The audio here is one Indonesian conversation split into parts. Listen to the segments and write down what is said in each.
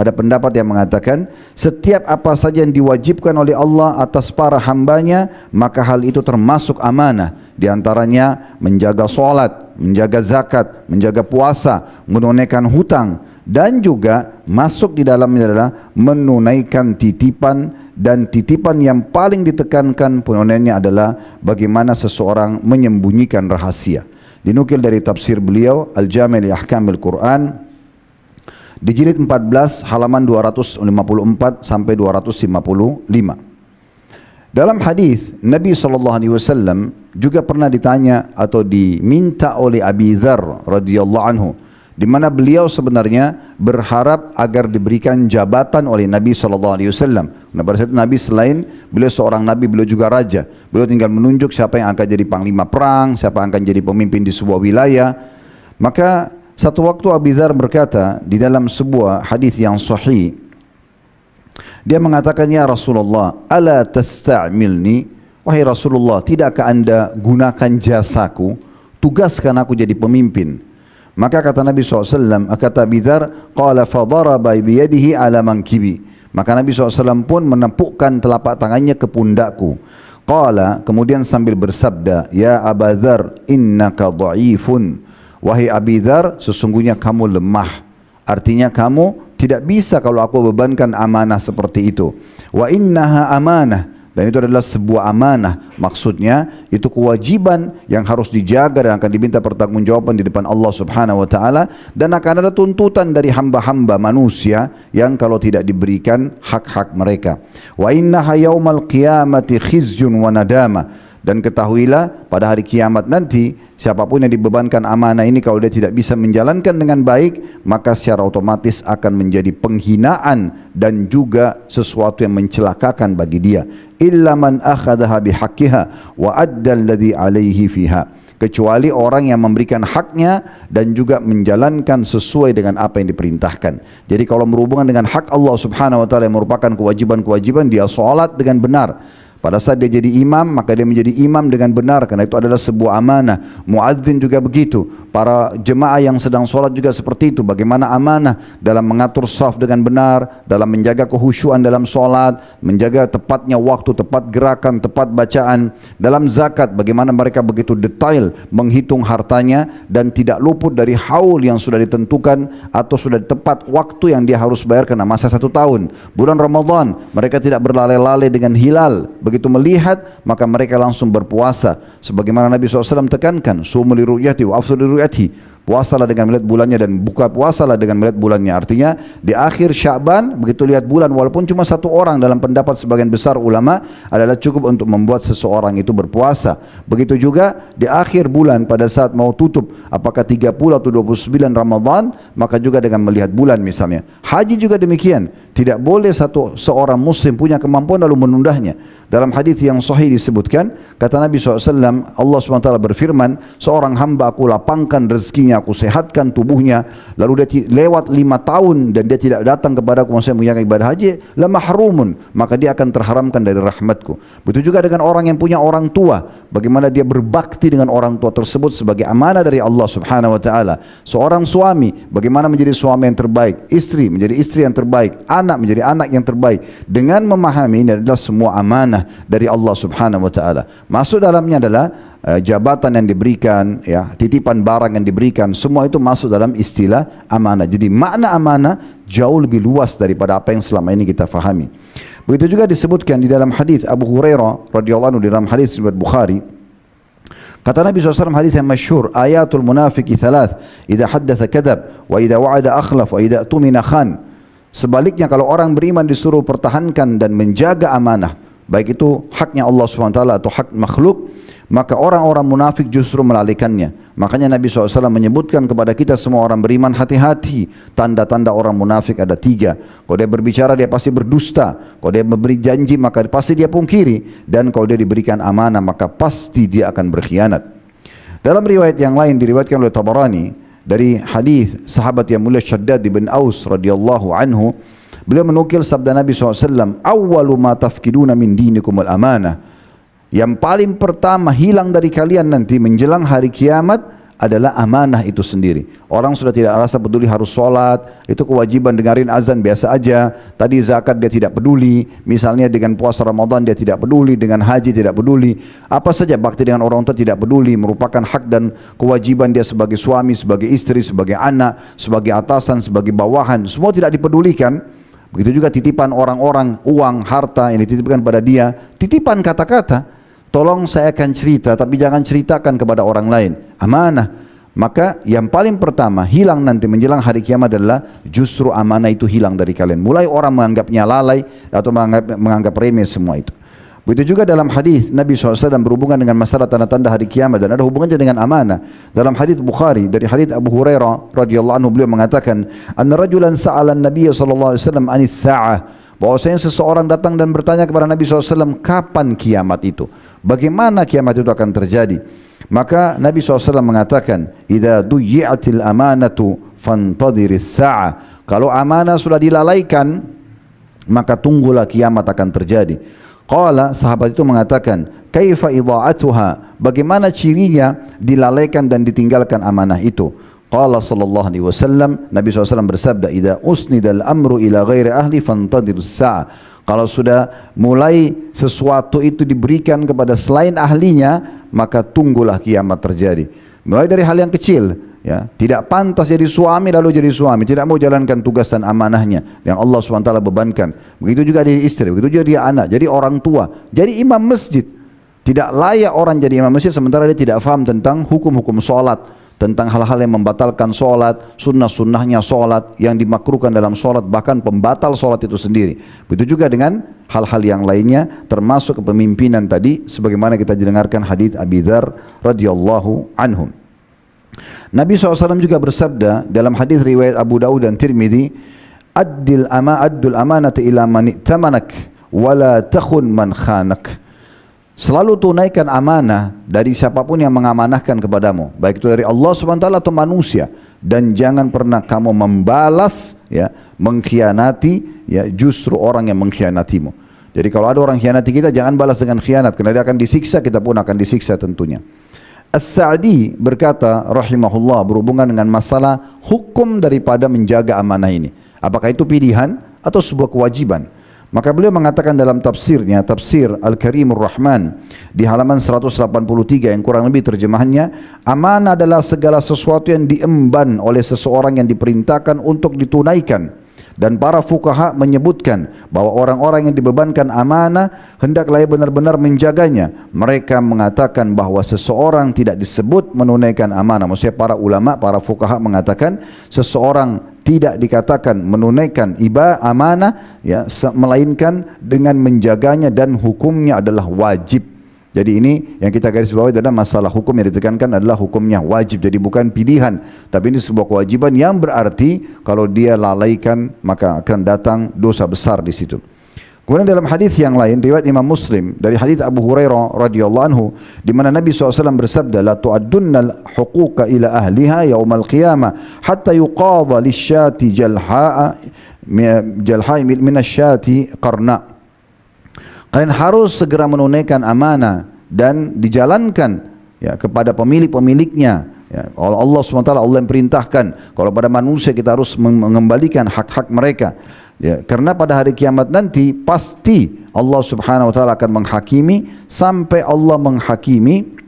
Ada pendapat yang mengatakan setiap apa saja yang diwajibkan oleh Allah atas para hambanya, maka hal itu termasuk amanah. Di antaranya menjaga solat, menjaga zakat, menjaga puasa, menunaikan hutang, dan juga masuk di dalamnya adalah menunaikan titipan, dan titipan yang paling ditekankan penunaiannya adalah bagaimana seseorang menyembunyikan rahasia. Dinukil dari tafsir beliau Al-Jami' li Ahkamil Quran di jilid 14 halaman 254 sampai 255. Dalam hadis Nabi SAW juga pernah ditanya atau diminta oleh Abi Dzar radhiyallahu anhu, di mana beliau sebenarnya berharap agar diberikan jabatan oleh Nabi SAW. Nah, pada saat itu Nabi selain beliau seorang Nabi, beliau juga raja. Beliau tinggal menunjuk siapa yang akan jadi panglima perang, siapa yang akan jadi pemimpin di sebuah wilayah. Maka satu waktu Abi Dzar berkata di dalam sebuah hadis yang sahih, dia mengatakan, ya Rasulullah, ala tasta'milni, wahai Rasulullah, tidakkah anda gunakan jasaku, tugaskan aku jadi pemimpin? Maka kata Nabi SAW, kata Abi Dzar, qala fadaraba biyadihi ala mankibi. Maka Nabi SAW pun menepukkan telapak tangannya ke pundakku. Qala, kemudian sambil bersabda, ya Aba Dzar, innaka dha'ifun. Wahai Abi Dzar, sesungguhnya kamu lemah. Artinya kamu tidak bisa kalau aku bebankan amanah seperti itu. Wa innaha amanah, dan itu adalah sebuah amanah. Maksudnya itu kewajiban yang harus dijaga dan akan diminta pertanggungjawaban di depan Allah Subhanahu wa taala, dan akan ada tuntutan dari hamba-hamba manusia yang kalau tidak diberikan hak-hak mereka. Wa innaha yaumal qiyamati khizyun wa nadama. Dan ketahuilah pada hari kiamat nanti siapapun yang dibebankan amanah ini kalau dia tidak bisa menjalankan dengan baik, maka secara otomatis akan menjadi penghinaan dan juga sesuatu yang mencelakakan bagi dia. Illa man akhadhaha bihaqqiha wa adda alladhi alaihi fiha. Kecuali orang yang memberikan haknya dan juga menjalankan sesuai dengan apa yang diperintahkan. Jadi kalau berhubungan dengan hak Allah Subhanahu wa taala yang merupakan kewajiban-kewajiban, dia salat dengan benar. Pada saat dia jadi imam, maka dia menjadi imam dengan benar, karena itu adalah sebuah amanah. Muadzin juga begitu. Para jemaah yang sedang sholat juga seperti itu. Bagaimana amanah dalam mengatur shaf dengan benar, dalam menjaga kehusyuan dalam sholat, menjaga tepatnya waktu, tepat gerakan, tepat bacaan. Dalam zakat, bagaimana mereka begitu detail menghitung hartanya dan tidak luput dari haul yang sudah ditentukan atau sudah tepat waktu yang dia harus bayar karena masa 1 tahun. Bulan Ramadan, mereka tidak berlale-lale dengan hilal. Begitu melihat, maka mereka langsung berpuasa. Sebagaimana Nabi SAW tekankan, sumu li ru'yati wa afsu li ru'yati. Puasalah dengan melihat bulannya dan buka puasalah dengan melihat bulannya. Artinya di akhir Sya'ban, begitu lihat bulan, walaupun cuma 1 orang, dalam pendapat sebagian besar ulama adalah cukup untuk membuat seseorang itu berpuasa. Begitu juga di akhir bulan pada saat mau tutup, apakah 30 atau 29 Ramadan, maka juga dengan melihat bulan misalnya. Haji juga demikian. Tidak boleh seorang muslim punya kemampuan lalu menundanya. Dalam hadis yang sahih disebutkan, kata Nabi SAW, Allah SWT berfirman, seorang hamba aku lapangkan rezekinya, aku sehatkan tubuhnya, lalu dia lewat 5 tahun dan dia tidak datang kepada aku, maksudnya menjalankan ibadah haji, la mahrumun, maka dia akan terharamkan dari rahmatku. Begitu juga dengan orang yang punya orang tua, bagaimana dia berbakti dengan orang tua tersebut sebagai amanah dari Allah Subhanahu wa taala. Seorang suami, bagaimana menjadi suami yang terbaik, istri menjadi istri yang terbaik, anak menjadi anak yang terbaik, dengan memahami ini adalah semua amanah dari Allah Subhanahu wa taala. Masuk dalamnya adalah jabatan yang diberikan, ya, titipan barang yang diberikan, semua itu masuk dalam istilah amanah. Jadi makna amanah jauh lebih luas daripada apa yang selama ini kita fahami. Begitu juga disebutkan di dalam hadis Abu Hurairah radhiyallahu anhu, di dalam hadis riwayat Bukhari, kata Nabi SAW hadis yang masyhur, ayatul munafiqi thalath, idza haddatha kadzab, wa idza wa'ada akhlaf, wa idza tumina khan. Sebaliknya kalau orang beriman disuruh pertahankan dan menjaga amanah, baik itu haknya Allah SWT atau hak makhluk, maka orang-orang munafik justru melalaikannya. Makanya Nabi SAW menyebutkan kepada kita semua orang beriman, hati-hati, tanda-tanda orang munafik ada 3. Kalau dia berbicara dia pasti berdusta, kalau dia memberi janji maka pasti dia pungkiri, dan kalau dia diberikan amanah maka pasti dia akan berkhianat. Dalam riwayat yang lain diriwayatkan oleh Tabarani dari hadis sahabat yang mulia Shaddad bin Aus radhiyallahu anhu, beliau menukil sabda Nabi SAW, awwalu ma tafkiduna min dinikumul amanah. Yang paling pertama hilang dari kalian nanti menjelang hari kiamat adalah amanah itu sendiri. Orang sudah tidak rasa peduli harus sholat, itu kewajiban dengarin azan biasa aja. Tadi zakat dia tidak peduli, misalnya dengan puasa Ramadan dia tidak peduli, dengan haji tidak peduli. Apa saja bakti dengan orang tua tidak peduli, merupakan hak dan kewajiban dia sebagai suami, sebagai istri, sebagai anak, sebagai atasan, sebagai bawahan, semua tidak dipedulikan. Begitu juga titipan orang-orang, uang, harta yang dititipkan pada dia, titipan kata-kata. Tolong saya akan cerita, tapi jangan ceritakan kepada orang lain. Amanah. Maka yang paling pertama hilang nanti menjelang hari kiamat adalah justru amanah itu hilang dari kalian. Mulai orang menganggapnya lalai atau menganggap remeh semua itu. Begitu juga dalam hadis Nabi SAW berhubungan dengan masalah tanda-tanda hari kiamat dan ada hubungannya dengan amanah. Dalam hadis Bukhari dari hadis Abu Hurairah radhiyallahu anhu, beliau mengatakan, "Anna rajulan sa'ala an-nabiy sallallahu alaihi wasallam 'anis sa'ah." Bahwasanya seseorang datang dan bertanya kepada Nabi SAW, kapan kiamat itu? Bagaimana kiamat itu akan terjadi? Maka Nabi SAW mengatakan, "Idza duyyi'atil amanatu fantadhiris sa'ah." Kalau amanah sudah dilalaikan, maka tunggulah kiamat akan terjadi. Qala, sahabat itu mengatakan, "Kaifa idha'atuha?" Bagaimana cirinya dilalaikan dan ditinggalkan amanah itu? Qala sallallahu alaihi wasallam, Nabi SAW bersabda, "Idza usnidal amru ila ghairi ahli fantadirus sa'a." Kalau sudah mulai sesuatu itu diberikan kepada selain ahlinya, maka tunggulah kiamat terjadi. Mulai dari hal yang kecil, ya, tidak pantas jadi suami lalu jadi suami, tidak mau jalankan tugas dan amanahnya yang Allah SWT bebankan. Begitu juga dia istri, begitu juga dia anak, jadi orang tua, jadi imam masjid. Tidak layak orang jadi imam masjid sementara dia tidak faham tentang hukum-hukum sholat, tentang hal-hal yang membatalkan sholat, sunnah-sunnahnya sholat, yang dimakruhkan dalam sholat, bahkan pembatal sholat itu sendiri. Begitu juga dengan hal-hal yang lainnya, termasuk kepemimpinan tadi, sebagaimana kita dengarkan hadis Abi Dzar radhiyallahu anhum. Nabi SAW juga bersabda dalam hadis riwayat Abu Daud dan Tirmidzi, addul amanata ila man i'tamanak wala takhun man khanak. Selalu tunaikan amanah dari siapapun yang mengamanahkan kepadamu, baik itu dari Allah SWT atau manusia, dan jangan pernah kamu membalas, ya, mengkhianati, ya, justru orang yang mengkhianatimu. Jadi kalau ada orang khianati kita, jangan balas dengan khianat, karena dia akan disiksa, kita pun akan disiksa tentunya. As-Sa'di berkata rahimahullah berhubungan dengan masalah hukum daripada menjaga amanah ini. Apakah itu pilihan atau sebuah kewajiban? Maka beliau mengatakan dalam tafsirnya, tafsir Al-Karimur Rahman di halaman 183 yang kurang lebih terjemahannya, amanah adalah segala sesuatu yang diemban oleh seseorang yang diperintahkan untuk ditunaikan. Dan para fuqaha menyebutkan bahwa orang-orang yang dibebankan amanah hendaklah benar-benar menjaganya. Mereka mengatakan bahwa seseorang tidak disebut menunaikan amanah. Maksudnya para ulama, para fuqaha mengatakan seseorang tidak dikatakan menunaikan amanah, ya, melainkan dengan menjaganya, dan hukumnya adalah wajib. Jadi ini yang kita garis bawahi adalah masalah hukum yang ditekankan adalah hukumnya wajib. Jadi bukan pilihan, tapi ini sebuah kewajiban yang berarti kalau dia lalaikan maka akan datang dosa besar di situ. Kemudian dalam hadis yang lain riwayat Imam Muslim dari hadis Abu Hurairah radhiyallahu anhu, di mana Nabi SAW bersabda, "La tu'addunnal huquqa ila ahliha yaumal qiyamah hatta yuqadha lisyati jalha'a minasyati qarna." Kalian harus segera menunaikan amanah dan dijalankan, ya, kepada pemilik-pemiliknya. Ya, Allah SWT Allah yang perintahkan. Kalau pada manusia kita harus mengembalikan hak-hak mereka. Ya, karena pada hari kiamat nanti pasti Allah Subhanahu Wa Taala akan menghakimi, sampai Allah menghakimi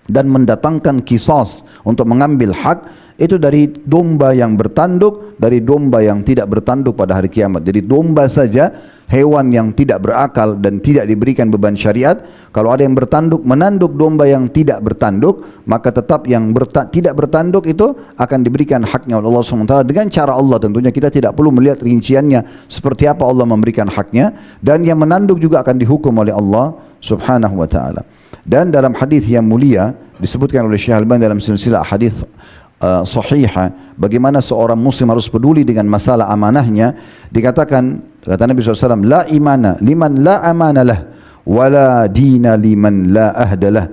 dan mendatangkan qisas untuk mengambil hak itu dari domba yang bertanduk, dari domba yang tidak bertanduk pada hari kiamat. Jadi domba saja, hewan yang tidak berakal dan tidak diberikan beban syariat, kalau ada yang bertanduk menanduk domba yang tidak bertanduk, maka tetap yang tidak bertanduk itu akan diberikan haknya oleh Allah SWT dengan cara Allah. Tentunya kita tidak perlu melihat rinciannya seperti apa Allah memberikan haknya, dan yang menanduk juga akan dihukum oleh Allah Subhanahu wa taala. Dan dalam hadis yang mulia disebutkan oleh Syekh Al-Albani dalam silsilah hadis sahihah, bagaimana seorang muslim harus peduli dengan masalah amanahnya. Dikatakan, kata Nabi SAW, la imana liman la amanalah wala dina liman la ahdalah.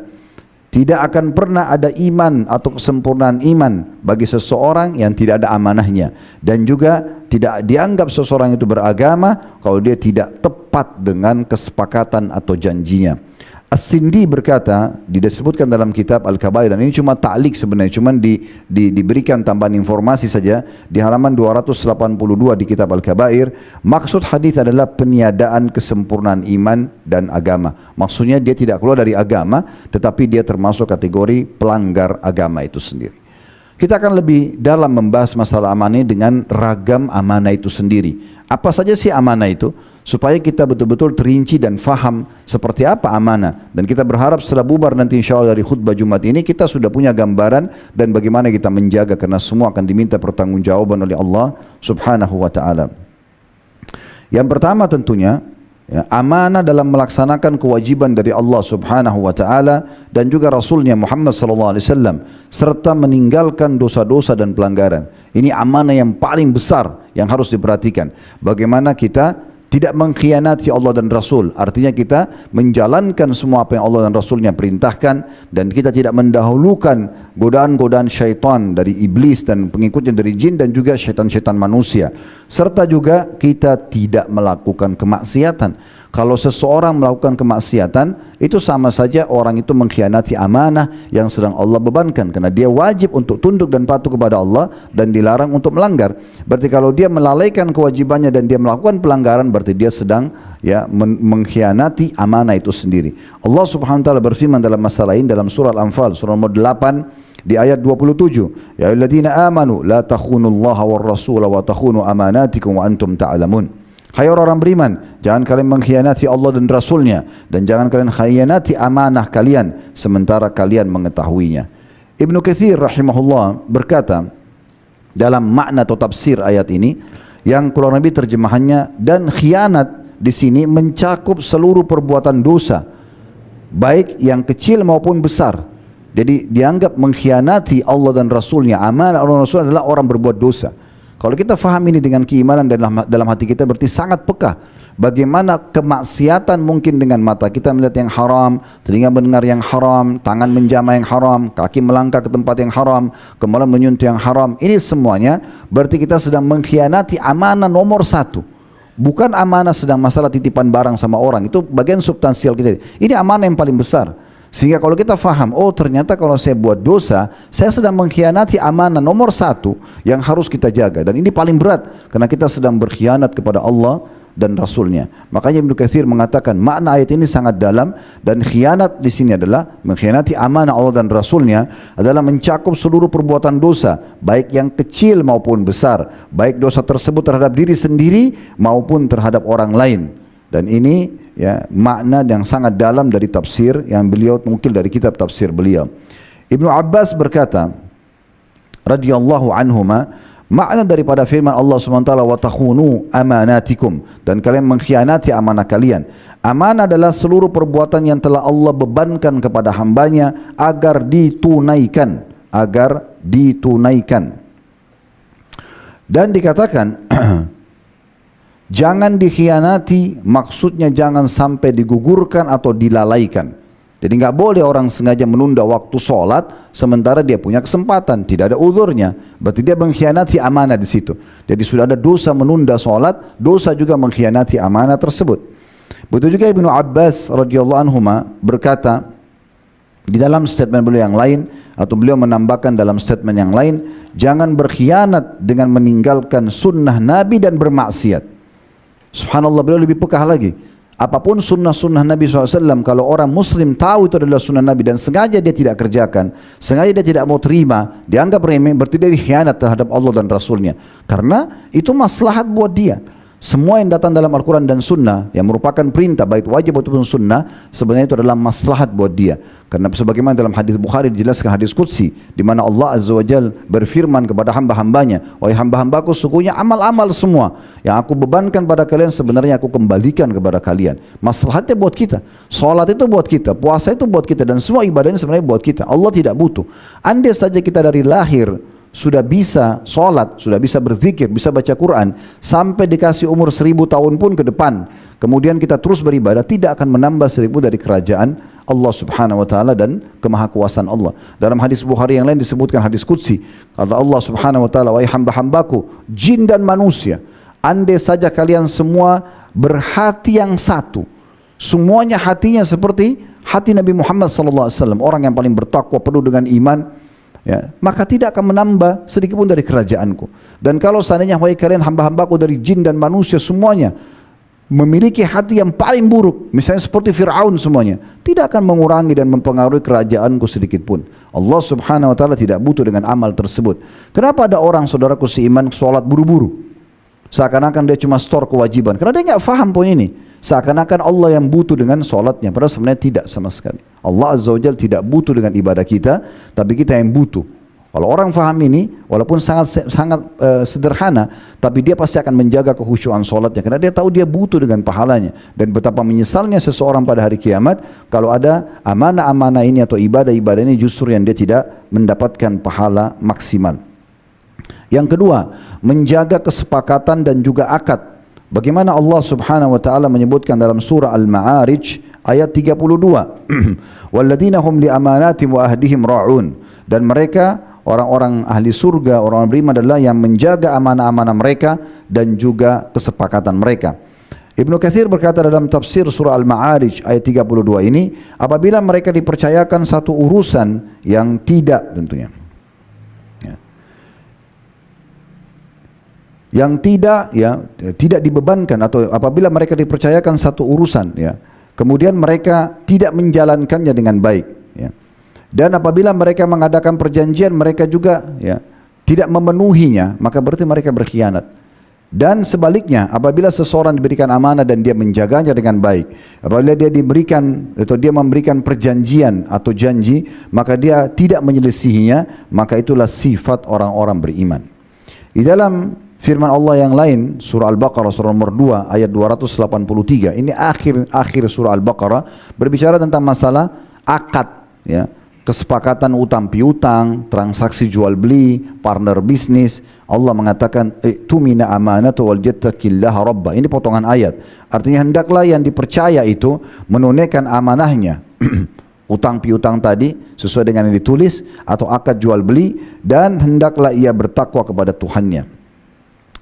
Tidak akan pernah ada iman atau kesempurnaan iman bagi seseorang yang tidak ada amanahnya, dan juga tidak dianggap seseorang itu beragama kalau dia tidak tepat dengan kesepakatan atau janjinya. As-Sindi berkata, disebutkan dalam kitab Al-Kabair, dan ini cuma ta'liq sebenarnya, cuma diberikan tambahan informasi saja di halaman 282 di kitab Al-Kabair. Maksud hadis adalah peniadaan kesempurnaan iman dan agama. Maksudnya dia tidak keluar dari agama, tetapi dia termasuk kategori pelanggar agama itu sendiri. Kita akan lebih dalam membahas masalah amanah dengan ragam amanah itu sendiri. Apa saja sih amanah itu? Supaya kita betul-betul terinci dan faham seperti apa amanah. Dan kita berharap setelah bubar nanti insya Allah dari khutbah Jumat ini, kita sudah punya gambaran dan bagaimana kita menjaga, karena semua akan diminta pertanggungjawaban oleh Allah subhanahu wa ta'ala. Yang pertama tentunya, ya, amanah dalam melaksanakan kewajiban dari Allah subhanahu wa ta'ala dan juga Rasulnya Muhammad sallallahu alaihi wasallam, serta meninggalkan dosa-dosa dan pelanggaran. Ini amanah yang paling besar yang harus diperhatikan. Bagaimana kita tidak mengkhianati Allah dan Rasul, artinya kita menjalankan semua apa yang Allah dan Rasulnya perintahkan, dan kita tidak mendahulukan godaan-godaan syaitan dari iblis dan pengikutnya dari jin dan juga syaitan-syaitan manusia, serta juga kita tidak melakukan kemaksiatan. Kalau seseorang melakukan kemaksiatan, itu sama saja orang itu mengkhianati amanah yang sedang Allah bebankan, karena dia wajib untuk tunduk dan patuh kepada Allah dan dilarang untuk melanggar. Berarti kalau dia melalaikan kewajibannya dan dia melakukan pelanggaran, berarti dia sedang mengkhianati amanah itu sendiri. Allah subhanahu wa ta'ala berfirman dalam masalah ini dalam surah Al-Anfal surah nomor 8 di ayat 27, ya ayyuhalladzina amanu la takhunullaha war rasula wa takhunu amanatikum wa antum ta'lamun. Hai orang beriman, jangan kalian mengkhianati Allah dan Rasulnya, dan jangan kalian khianati amanah kalian sementara kalian mengetahuinya. Ibnu Katsir rahimahullah berkata dalam makna atau tafsir ayat ini, yang kurang lebih terjemahannya, dan khianat di sini mencakup seluruh perbuatan dosa, baik yang kecil maupun besar. Jadi dianggap mengkhianati Allah dan Rasulnya, amanah Allah dan Rasul adalah orang berbuat dosa. Kalau kita faham ini dengan keimanan dalam hati kita, berarti sangat peka bagaimana kemaksiatan mungkin dengan mata kita melihat yang haram, telinga mendengar yang haram, tangan menjamah yang haram, kaki melangkah ke tempat yang haram, kemudian menyentuh yang haram. Ini semuanya berarti kita sedang mengkhianati amanah nomor satu. Bukan amanah sedang masalah titipan barang sama orang, itu bagian substansial kita. Ini amanah yang paling besar. Sehingga kalau kita faham, oh ternyata kalau saya buat dosa, saya sedang mengkhianati amanah nomor satu yang harus kita jaga. Dan ini paling berat, karena kita sedang berkhianat kepada Allah dan Rasulnya. Makanya Ibnu Katsir mengatakan makna ayat ini sangat dalam, dan khianat di sini adalah mengkhianati amanah Allah dan Rasulnya adalah mencakup seluruh perbuatan dosa, baik yang kecil maupun besar, baik dosa tersebut terhadap diri sendiri maupun terhadap orang lain. Dan ini ya makna yang sangat dalam dari tafsir yang beliau mungkin dari kitab tafsir beliau. Ibnu Abbas berkata radhiyallahu anhuma, makna daripada firman Allah SWT, wa takhunu amanatikum, dan kalian mengkhianati amanah kalian. Amanah adalah seluruh perbuatan yang telah Allah bebankan kepada hambanya agar ditunaikan, dan dikatakan jangan dikhianati, maksudnya jangan sampai digugurkan atau dilalaikan. Jadi nggak boleh orang sengaja menunda waktu sholat sementara dia punya kesempatan, tidak ada uzurnya. Berarti dia mengkhianati amanah di situ. Jadi sudah ada dosa menunda sholat, dosa juga mengkhianati amanah tersebut. Begitu juga Ibnu Abbas radhiyallahu anhuma berkata di dalam statement beliau yang lain, atau beliau menambahkan dalam statement yang lain, jangan berkhianat dengan meninggalkan sunnah Nabi dan bermaksiat. Subhanallah, beliau lebih peka lagi. Apapun sunnah-sunnah Nabi SAW, kalau orang muslim tahu itu adalah sunnah Nabi dan sengaja dia tidak kerjakan, sengaja dia tidak mau terima, dianggap remeh, berarti dia khianat terhadap Allah dan Rasulnya. Karena itu maslahat buat dia. Semua yang datang dalam Al-Quran dan Sunnah yang merupakan perintah, baik wajib ataupun sunnah, sebenarnya itu adalah maslahat buat dia. Karena sebagaimana dalam hadis Bukhari dijelaskan, hadis Qudsi, di mana Allah Azza wa Jal berfirman kepada hamba-hambanya, wahai hamba-hambaku, sesungguhnya amal-amal semua yang aku bebankan pada kalian sebenarnya aku kembalikan kepada kalian. Maslahatnya buat kita. Salat itu buat kita, puasa itu buat kita, dan semua ibadahnya sebenarnya buat kita. Allah tidak butuh. Andai saja kita dari lahir sudah bisa sholat, sudah bisa berzikir, bisa baca Quran, sampai dikasih umur 1000 tahun pun ke depan, kemudian kita terus beribadah, tidak akan menambah 1000 dari kerajaan Allah subhanahu wa ta'ala dan kemahakuasaan Allah. Dalam hadis Bukhari yang lain disebutkan hadis Qudsi, kata Allah subhanahu wa ta'ala, wahai hamba-hambaku, jin dan manusia, andai saja kalian semua berhati yang satu, semuanya hatinya seperti hati Nabi Muhammad SAW, orang yang paling bertakwa, penuh dengan iman, ya, maka tidak akan menambah sedikit pun dari kerajaanku. Dan kalau seandainya wahai kalian hamba-hambaku dari jin dan manusia semuanya memiliki hati yang paling buruk, misalnya seperti Fir'aun semuanya, tidak akan mengurangi dan mempengaruhi kerajaanku sedikit pun. Allah subhanahu wa ta'ala tidak butuh dengan amal tersebut. Kenapa ada orang, saudaraku seiman, sholat buru-buru? Seakan-akan dia cuma store kewajiban. Karena dia nggak faham poin ini. Seakan-akan Allah yang butuh dengan sholatnya. Padahal sebenarnya tidak sama sekali. Allah Azza wa Jalla tidak butuh dengan ibadah kita, tapi kita yang butuh. Kalau orang faham ini, walaupun sangat sederhana, tapi dia pasti akan menjaga kekhusyuan sholatnya. Karena dia tahu dia butuh dengan pahalanya. Dan betapa menyesalnya seseorang pada hari kiamat, kalau ada amanah-amanah ini atau ibadah-ibadah ini justru yang dia tidak mendapatkan pahala maksimal. Yang kedua, menjaga kesepakatan dan juga akad. Bagaimana Allah subhanahu wa ta'ala menyebutkan dalam surah Al-Ma'arij ayat 32. وَالَّذِينَ هُمْ لِأَمَانَاتِهِمْ وَأَهْدِهِمْ رَاعُونَ. Dan mereka, orang-orang ahli surga, orang beriman adalah yang menjaga amanah-amanah mereka dan juga kesepakatan mereka. Ibnu Katsir berkata dalam tafsir surah Al-Ma'arij ayat 32 ini, apabila mereka dipercayakan satu urusan yang tidak tentunya, yang tidak dibebankan, atau apabila mereka dipercayakan satu urusan, ya, kemudian mereka tidak menjalankannya dengan baik, ya. Dan apabila mereka mengadakan perjanjian, mereka juga, ya, tidak memenuhinya, maka berarti mereka berkhianat. Dan sebaliknya, apabila seseorang diberikan amanah dan dia menjaganya dengan baik, apabila dia diberikan atau dia memberikan perjanjian atau janji, maka dia tidak menyelisihinya, maka itulah sifat orang-orang beriman. Di dalam firman Allah yang lain, surah Al-Baqarah surah nomor 2 ayat 283. Ini akhir surah Al-Baqarah berbicara tentang masalah akad, ya, kesepakatan utang piutang, transaksi jual beli, partner bisnis. Allah mengatakan tumina amanatu wal yattaqillaha rabba. Ini potongan ayat. Artinya hendaklah yang dipercaya itu menunaikan amanahnya. Utang piutang tadi sesuai dengan yang ditulis atau akad jual beli, dan hendaklah ia bertakwa kepada Tuhannya.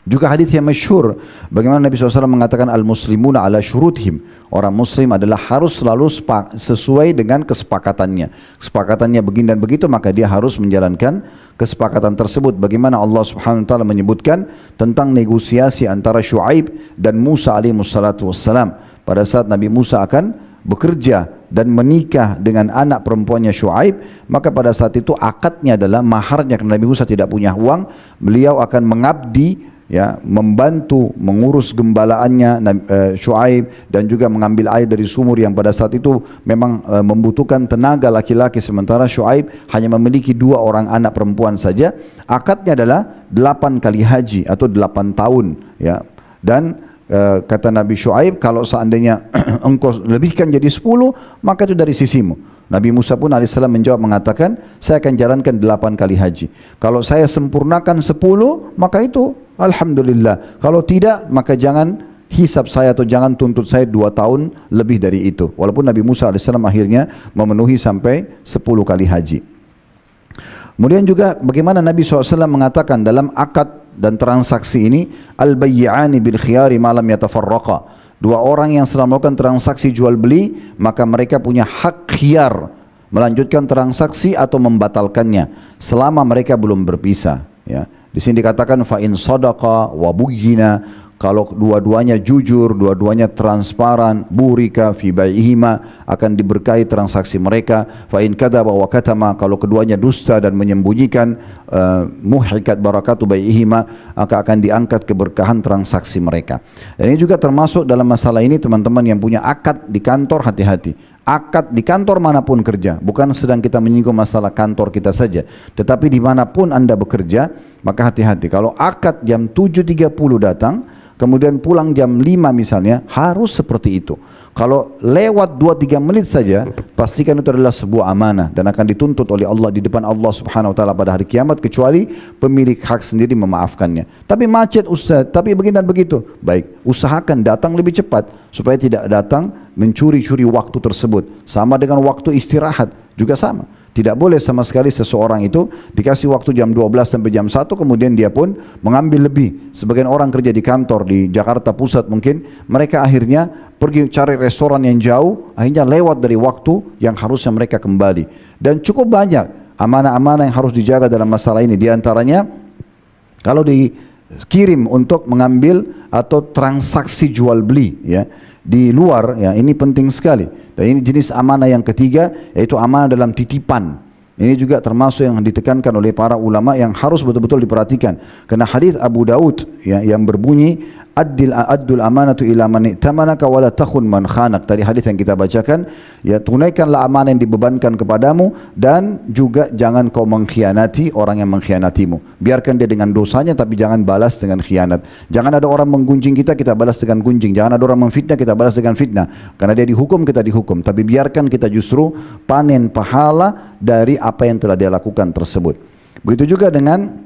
Juga hadis yang masyhur bagaimana Nabi SAW mengatakan al-muslimuna ala syurutihim. Orang muslim adalah harus selalu sesuai dengan kesepakatannya. Kesepakatannya begini dan begitu, maka dia harus menjalankan kesepakatan tersebut. Bagaimana Allah Subhanahu wa taala menyebutkan tentang negosiasi antara Syuaib dan Musa alaihi wassalatu wassalam. Pada saat Nabi Musa akan bekerja dan menikah dengan anak perempuannya Syuaib, maka pada saat itu akadnya adalah maharnya, karena Nabi Musa tidak punya uang, beliau akan mengabdi, ya, membantu mengurus gembalaannya Syuaib, dan juga mengambil air dari sumur yang pada saat itu memang membutuhkan tenaga laki-laki, sementara Syuaib hanya memiliki 2 orang anak perempuan saja. Akadnya adalah 8 kali haji atau 8 tahun, ya. Dan kata Nabi Syuaib, kalau seandainya engkau lebihkan jadi 10, maka itu dari sisimu. Nabi Musa pun alaihissalam menjawab mengatakan, saya akan jalankan 8 kali haji. Kalau saya sempurnakan 10, maka itu alhamdulillah. Kalau tidak, maka jangan hisab saya atau jangan tuntut saya 2 tahun lebih dari itu. Walaupun Nabi Musa alaihissalam akhirnya memenuhi sampai 10 kali haji. Kemudian juga bagaimana Nabi SAW mengatakan dalam akad dan transaksi ini, al-bayyi'ani bil khiyari ma lam yatafarraqa. 2 orang yang sedang melakukan transaksi jual beli, maka mereka punya hak khiyar melanjutkan transaksi atau membatalkannya selama mereka belum berpisah, ya. Di sini dikatakan fa in sadaqa wa buyyina, kalau dua-duanya jujur, dua-duanya transparan, burika fi bai'ihima, akan diberkahi transaksi mereka. Fa in kadzaba wa katama, kalau keduanya dusta dan menyembunyikan, muhikat barakatu bai'ihima, maka akan diangkat keberkahan transaksi mereka. Dan ini juga termasuk dalam masalah ini, teman-teman yang punya akad di kantor, hati-hati. Akad di kantor manapun kerja, bukan sedang kita menyinggung masalah kantor kita saja, tetapi dimanapun Anda bekerja, maka hati-hati. Kalau akad jam 7.30 datang, kemudian pulang jam 5 misalnya, harus seperti itu. Kalau lewat 2-3 menit saja, pastikan itu adalah sebuah amanah dan akan dituntut oleh Allah di depan Allah Subhanahu wa taala pada hari kiamat, kecuali pemilik hak sendiri memaafkannya. Tapi macet Ustaz, tapi begini dan begitu. Baik, usahakan datang lebih cepat supaya tidak datang mencuri-curi waktu tersebut. Sama dengan waktu istirahat juga sama. Tidak boleh sama sekali seseorang itu dikasih waktu jam 12 sampai jam 1 kemudian dia pun mengambil lebih. Sebagian orang kerja di kantor di Jakarta Pusat mungkin, mereka akhirnya pergi cari restoran yang jauh, akhirnya lewat dari waktu yang harusnya mereka kembali. Dan cukup banyak amanah-amanah yang harus dijaga dalam masalah ini. Di antaranya kalau dikirim untuk mengambil atau transaksi jual beli ya di luar, ya ini penting sekali. Dan ini jenis amanah yang ketiga, yaitu amanah dalam titipan. Ini juga termasuk yang ditekankan oleh para ulama yang harus betul-betul diperhatikan. Karena hadis Abu Daud ya, yang berbunyi addul amanatu ila man i'tamanaka wa la takhun man khanak. Tadi hadis yang kita bacakan, ya tunaikanlah amanah yang dibebankan kepadamu dan juga jangan kau mengkhianati orang yang mengkhianatimu. Biarkan dia dengan dosanya tapi jangan balas dengan khianat. Jangan ada orang menggunjing kita, kita balas dengan gunjing. Jangan ada orang memfitnah, kita balas dengan fitnah. Karena dia dihukum, kita dihukum. Tapi biarkan kita justru panen pahala dari apa yang telah dia lakukan tersebut. Begitu juga dengan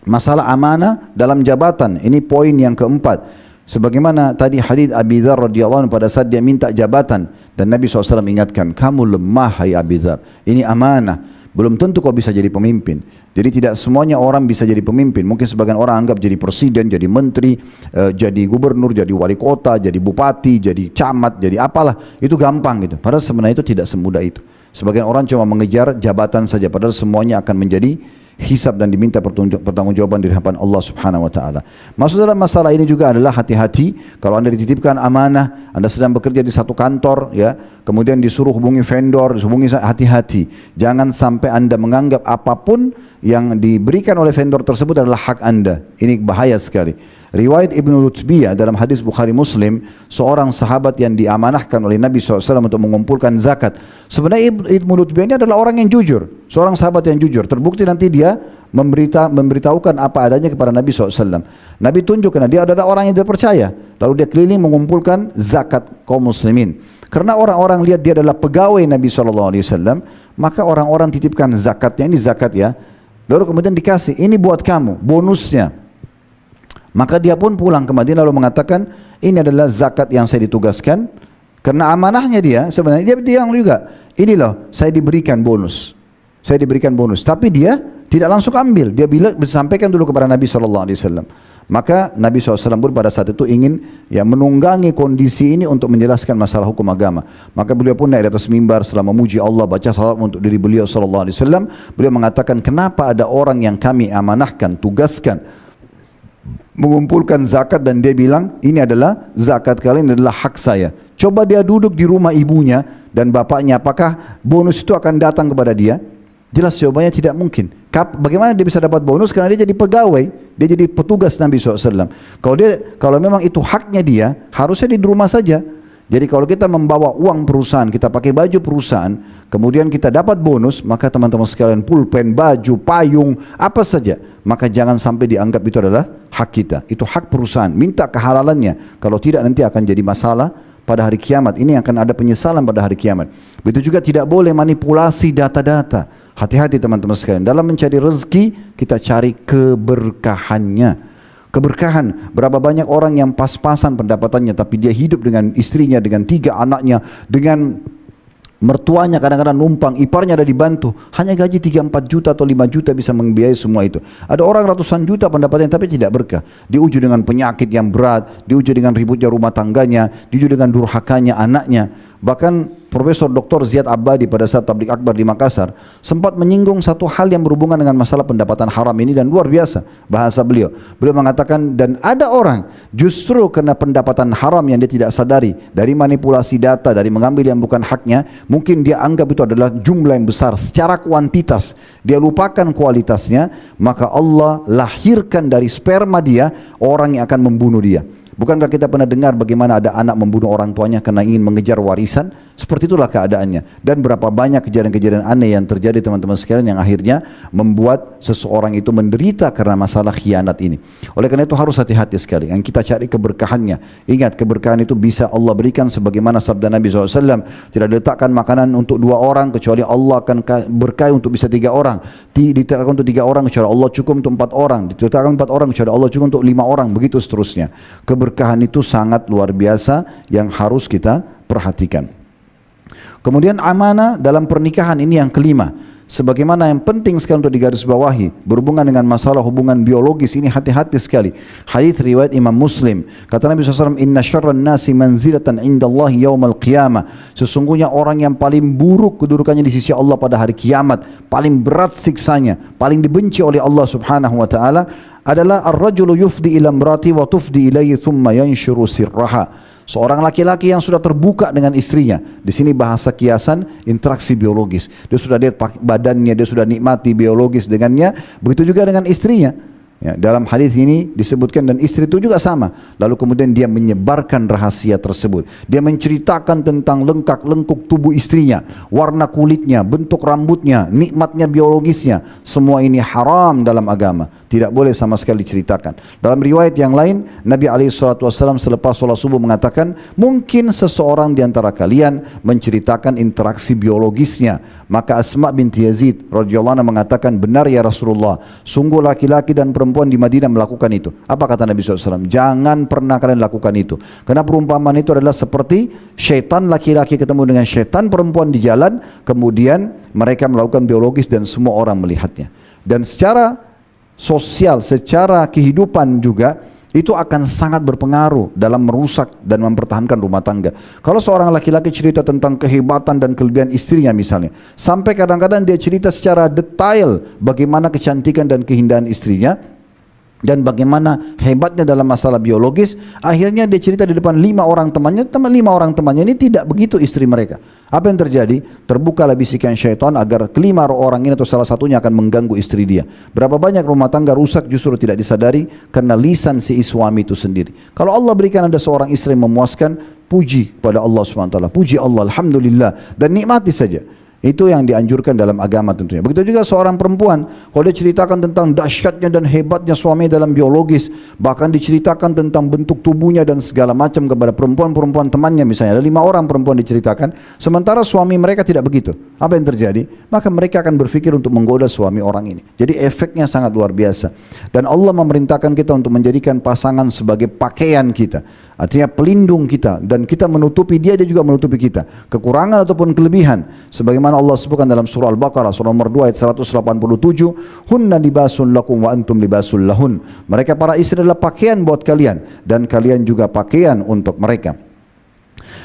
masalah amanah dalam jabatan. Ini poin yang keempat. Sebagaimana tadi hadis Abi Dzar radhiyallahu anhu pada saat dia minta jabatan dan Nabi SAW ingatkan, kamu lemah hai Abi Dzar, ini amanah, belum tentu kau bisa jadi pemimpin. Jadi tidak semuanya orang bisa jadi pemimpin. Mungkin sebagian orang anggap jadi presiden, jadi menteri, jadi gubernur, jadi wali kota, jadi bupati, jadi camat, jadi apalah, itu gampang gitu. Padahal sebenarnya itu tidak semudah itu. Sebagian orang cuma mengejar jabatan saja, padahal semuanya akan menjadi hisab dan diminta pertanggungjawaban di hadapan Allah Subhanahu wa taala. Maksud dalam masalah ini juga adalah hati-hati kalau Anda dititipkan amanah, Anda sedang bekerja di satu kantor ya, kemudian disuruh hubungi vendor, hubungi, hati-hati. Jangan sampai Anda menganggap apapun yang diberikan oleh vendor tersebut adalah hak Anda. Ini bahaya sekali. Riwayat Ibnu Lutbiyah dalam hadis Bukhari Muslim, seorang sahabat yang diamanahkan oleh Nabi SAW untuk mengumpulkan zakat. Sebenarnya Ibnu Lutbiyah ini adalah orang yang jujur, seorang sahabat yang jujur. Terbukti nanti dia memberitahukan apa adanya kepada Nabi SAW. Nabi tunjukkan dia adalah orang yang dipercaya. Lalu dia keliling mengumpulkan zakat kaum muslimin. Karena orang-orang lihat dia adalah pegawai Nabi SAW, maka orang-orang titipkan zakatnya, ini zakat ya. Lalu kemudian dikasih, ini buat kamu, bonusnya. Maka dia pun pulang ke Madinah lalu mengatakan, ini adalah zakat yang saya ditugaskan. Karena amanahnya dia, sebenarnya dia bilang juga, ini loh saya diberikan bonus. Saya diberikan bonus. Tapi dia tidak langsung ambil. Dia bilang, sampaikan dulu kepada Nabi SAW. Maka Nabi SAW pun pada saat itu ingin ya menunggangi kondisi ini untuk menjelaskan masalah hukum agama. Maka beliau pun naik di atas mimbar setelah memuji Allah, baca salat untuk diri beliau SAW. Beliau mengatakan, kenapa ada orang yang kami amanahkan, tugaskan mengumpulkan zakat dan dia bilang ini adalah zakat kalian, adalah hak saya. Coba dia duduk di rumah ibunya dan bapaknya, apakah bonus itu akan datang kepada dia? Jelas jawabannya tidak mungkin. Bagaimana dia bisa dapat bonus? Karena dia jadi pegawai, dia jadi petugas Nabi SAW. Kalau memang itu haknya dia, harusnya di rumah saja. Jadi kalau kita membawa uang perusahaan, kita pakai baju perusahaan, kemudian kita dapat bonus, maka teman-teman sekalian pulpen, baju, payung, apa saja, maka jangan sampai dianggap itu adalah hak kita. Itu hak perusahaan, minta kehalalannya. Kalau tidak nanti akan jadi masalah pada hari kiamat. Ini akan ada penyesalan pada hari kiamat. Begitu juga tidak boleh manipulasi data-data. Hati-hati teman-teman sekalian. Dalam mencari rezeki, kita cari keberkahannya. Keberkahan, berapa banyak orang yang pas-pasan pendapatannya tapi dia hidup dengan istrinya, dengan 3 anaknya, dengan mertuanya kadang-kadang numpang, iparnya ada dibantu, hanya gaji 3-4 juta atau 5 juta bisa membiayai semua itu. Ada orang ratusan juta pendapatannya tapi tidak berkah, diuji dengan penyakit yang berat, diuji dengan ributnya rumah tangganya, diuji dengan durhakanya anaknya. Bahkan Profesor Dr. Ziyad Abadi pada saat tabligh akbar di Makassar sempat menyinggung satu hal yang berhubungan dengan masalah pendapatan haram ini, dan luar biasa bahasa beliau. Beliau mengatakan, dan ada orang justru karena pendapatan haram yang dia tidak sadari, dari manipulasi data, dari mengambil yang bukan haknya, mungkin dia anggap itu adalah jumlah yang besar secara kuantitas, dia lupakan kualitasnya, maka Allah lahirkan dari sperma dia orang yang akan membunuh dia. Bukankah kita pernah dengar bagaimana ada anak membunuh orang tuanya karena ingin mengejar warisan? Seperti itulah keadaannya. Dan berapa banyak kejadian-kejadian aneh yang terjadi teman-teman sekalian yang akhirnya membuat seseorang itu menderita karena masalah khianat ini. Oleh karena itu harus hati-hati sekali. Yang kita cari keberkahannya. Ingat, keberkahan itu bisa Allah berikan sebagaimana sabda Nabi SAW. Tidak diletakkan makanan untuk 2 orang kecuali Allah akan berkah untuk bisa 3 orang. Diletakkan untuk 3 orang kecuali Allah cukup untuk 4 orang. Diletakkan 4 orang kecuali Allah cukup untuk 5 orang. Begitu seterusnya. Keberkahan itu sangat luar biasa yang harus kita perhatikan. Kemudian amanah dalam pernikahan, ini yang kelima. Sebagaimana yang penting sekali untuk digarisbawahi berhubungan dengan masalah hubungan biologis ini, hati-hati sekali. Hadis riwayat Imam Muslim, kata Nabi SAW, inna syarran nasi manzilatan indallahi yaumal qiyamah, sesungguhnya orang yang paling buruk kedudukannya di sisi Allah pada hari kiamat, paling berat siksanya, paling dibenci oleh Allah Subhanahu wa taala adalah ar-rajulu yufdi ila imrati wa tufdi ilayhi thumma yanshuru sirraha. Seorang laki-laki yang sudah terbuka dengan istrinya. Di sini bahasa kiasan interaksi biologis. Dia sudah lihat badannya, dia sudah nikmati biologis dengannya. Begitu juga dengan istrinya. Ya, dalam hadis ini disebutkan dan istri itu juga sama. Lalu kemudian dia menyebarkan rahasia tersebut. Dia menceritakan tentang lengkak-lengkuk tubuh istrinya, warna kulitnya, bentuk rambutnya, nikmatnya biologisnya. Semua ini haram dalam agama. Tidak boleh sama sekali diceritakan. Dalam riwayat yang lain, Nabi SAW selepas sholat subuh mengatakan, mungkin seseorang di antara kalian menceritakan interaksi biologisnya. Maka Asma binti Yazid radhiyallahu anha mengatakan, benar ya Rasulullah, sungguh laki-laki dan perempuan di Madinah melakukan itu. Apa kata Nabi SAW? Jangan pernah kalian lakukan itu. Karena perumpamaan itu adalah seperti syaitan laki-laki ketemu dengan syaitan perempuan di jalan, kemudian mereka melakukan biologis dan semua orang melihatnya. Dan secara sosial, secara kehidupan juga itu akan sangat berpengaruh dalam merusak dan mempertahankan rumah tangga. Kalau seorang laki-laki cerita tentang kehebatan dan kelebihan istrinya misalnya, sampai kadang-kadang dia cerita secara detail bagaimana kecantikan dan keindahan istrinya dan bagaimana hebatnya dalam masalah biologis, akhirnya dia cerita di depan 5 orang temannya, 5 orang temannya ini tidak begitu istri mereka. Apa yang terjadi? Terbukalah bisikan syaitan agar kelima orang ini atau salah satunya akan mengganggu istri dia. Berapa banyak rumah tangga rusak justru tidak disadari karena lisan si suami itu sendiri. Kalau Allah berikan ada seorang istri yang memuaskan, puji kepada Allah SWT, puji Allah, Alhamdulillah, dan nikmati saja. Itu yang dianjurkan dalam agama tentunya. Begitu juga seorang perempuan, kalau dia ceritakan tentang dahsyatnya dan hebatnya suami dalam biologis, bahkan diceritakan tentang bentuk tubuhnya dan segala macam kepada perempuan-perempuan temannya misalnya. Ada 5 orang perempuan diceritakan, sementara suami mereka tidak begitu. Apa yang terjadi? Maka mereka akan berpikir untuk menggoda suami orang ini. Jadi efeknya sangat luar biasa. Dan Allah memerintahkan kita untuk menjadikan pasangan sebagai pakaian kita. Artinya pelindung kita, dan kita menutupi dia, dia juga menutupi kita. Kekurangan ataupun kelebihan, sebagaimana Allah sebutkan dalam surah Al-Baqarah surah nomor 2 ayat 187, hunna libasun lakum wa antum libasul lahun. Mereka para istri adalah pakaian buat kalian dan kalian juga pakaian untuk mereka.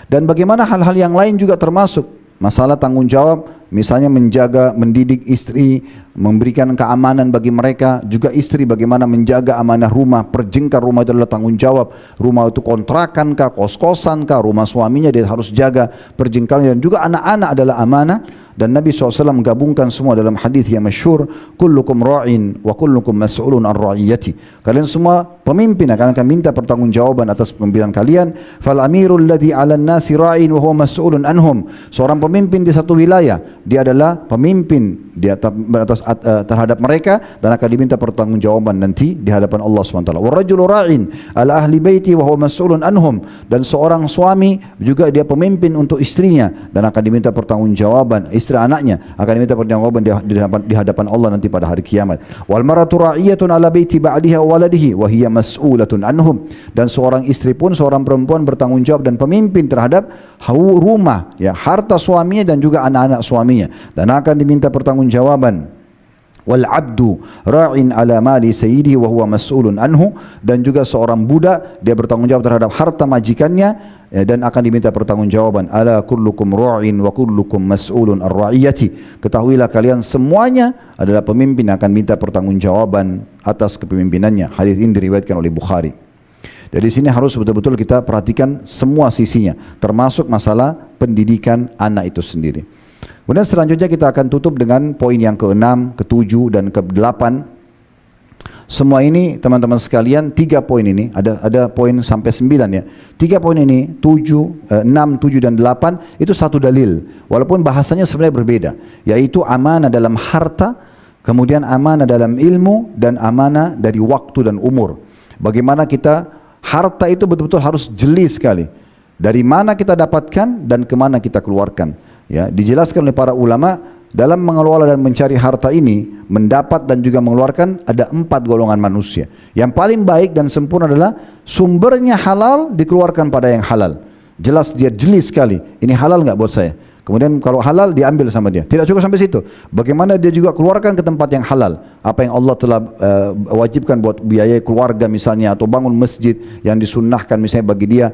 Dan bagaimana hal-hal yang lain juga termasuk masalah tanggung jawab, misalnya menjaga, mendidik istri, memberikan keamanan bagi mereka. Juga istri bagaimana menjaga amanah rumah, perjengkar rumah itu adalah tanggung jawab. Rumah itu kontrakan kah, kos-kosan kah, rumah suaminya dia harus jaga perjengkalnya. Dan juga anak-anak adalah amanah. Dan Nabi SAW menggabungkan semua dalam hadis yang masyhur, kullukum ra'in wa kullukum mas'ulun an ra'iyati. Kalian semua pemimpin, akan minta pertanggungjawaban atas pemimpinan kalian. Fal amirul ladzi 'alan nasi ra'in wa huwa mas'ulun anhum. Seorang pemimpin di satu wilayah, dia adalah pemimpin di atas terhadap mereka dan akan diminta pertanggungjawaban nanti di hadapan Allah SWT. Wa rajulu ra'in ala ahli baiti wa huwa mas'ulun anhum. Dan seorang suami juga dia pemimpin untuk istrinya dan akan diminta pertanggungjawaban, istri anaknya akan diminta pertanggungjawaban di hadapan Allah nanti pada hari kiamat. Wal maratu ra'iyatun ala baiti ba'diha wa waladihi wa hiya mas'ulatun anhum. Dan seorang istri pun, seorang perempuan bertanggung jawab dan pemimpin terhadap rumah, ya, harta suaminya dan juga anak-anak suaminya dan akan diminta pertanggungjawaban. Wal abdu ra'in ala mali sayyidi wa huwa mas'ulun anhu. Dan juga seorang budak, dia bertanggung jawab terhadap harta majikannya, ya, dan akan diminta pertanggungjawaban. Ala kullukum ra'in wa kullukum mas'ulun ar-ra'iyati. Ketahuilah kalian semuanya adalah pemimpin, akan minta pertanggungjawaban atas kepemimpinannya. Hadis ini diriwayatkan oleh Bukhari. Dari sini harus betul-betul kita perhatikan semua sisinya, termasuk masalah pendidikan anak itu sendiri. Kemudian selanjutnya kita akan tutup dengan poin yang ke-6, ke-7 dan ke-8. Semua ini teman-teman sekalian, 3 poin ini, ada poin sampai 9 ya. 3 poin ini, 7, 6, 7 dan 8 itu satu dalil. Walaupun bahasanya sebenarnya berbeda, yaitu amanah dalam harta, kemudian amanah dalam ilmu, dan amanah dari waktu dan umur. Bagaimana kita harta itu betul-betul harus jeli sekali. Dari mana kita dapatkan dan kemana kita keluarkan. Ya, dijelaskan oleh para ulama dalam mengelola dan mencari harta ini, mendapat dan juga mengeluarkan ada 4 golongan manusia. Yang paling baik dan sempurna adalah sumbernya halal, dikeluarkan pada yang halal. Jelas, dia jeli sekali. Ini halal nggak buat saya? Kemudian kalau halal diambil sama dia. Tidak cukup sampai situ. Bagaimana dia juga keluarkan ke tempat yang halal. Apa yang Allah telah wajibkan buat biaya keluarga misalnya, atau bangun masjid yang disunnahkan misalnya bagi dia,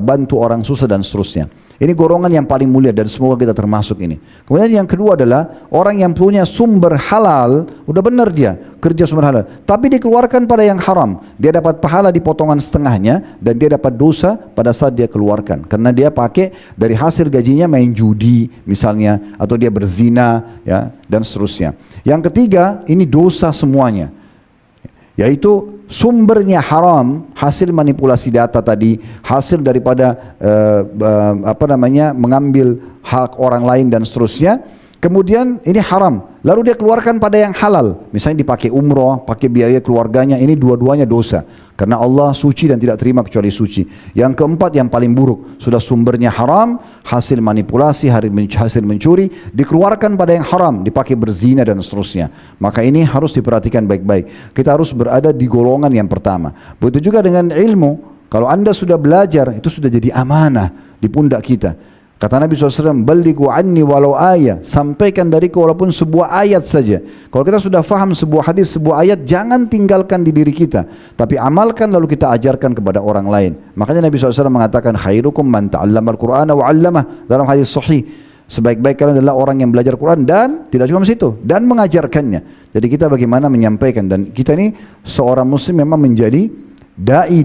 bantu orang susah dan seterusnya. Ini golongan yang paling mulia dan semoga kita termasuk ini. Kemudian yang kedua adalah orang yang punya sumber halal, udah benar dia kerja sumber halal, tapi dikeluarkan pada yang haram. Dia dapat pahala di potongan setengahnya dan dia dapat dosa pada saat dia keluarkan. Karena dia pakai dari hasil gajinya main judi misalnya, atau dia berzina ya, dan seterusnya. Yang ketiga, ini dosa semuanya. Yaitu sumbernya haram, hasil manipulasi data tadi, hasil daripada mengambil hak orang lain dan seterusnya. Kemudian ini haram, lalu dia keluarkan pada yang halal, misalnya dipakai umroh, pakai biaya keluarganya. Ini dua-duanya dosa, karena Allah suci dan tidak terima kecuali suci. Yang keempat yang paling buruk, sudah sumbernya haram, hasil manipulasi, hasil mencuri, dikeluarkan pada yang haram, dipakai berzina dan seterusnya. Maka ini harus diperhatikan baik-baik. Kita harus berada di golongan yang pertama. Begitu juga dengan ilmu. Kalau anda sudah belajar, itu sudah jadi amanah di pundak kita. Kata Nabi SAW, "Ballighu anni walau ayat." Sampaikan dariku walaupun sebuah ayat saja. Kalau kita sudah faham sebuah hadis, sebuah ayat, jangan tinggalkan di diri kita, tapi amalkan lalu kita ajarkan kepada orang lain. Makanya Nabi SAW mengatakan, "Khairukum man ta'allama al-Qur'ana wa 'allamah." Dalam hadis sahih, sebaik-baik kalian adalah orang yang belajar Quran dan tidak cuma situ, dan mengajarkannya. Jadi kita bagaimana menyampaikan, dan kita ini seorang muslim memang menjadi dai,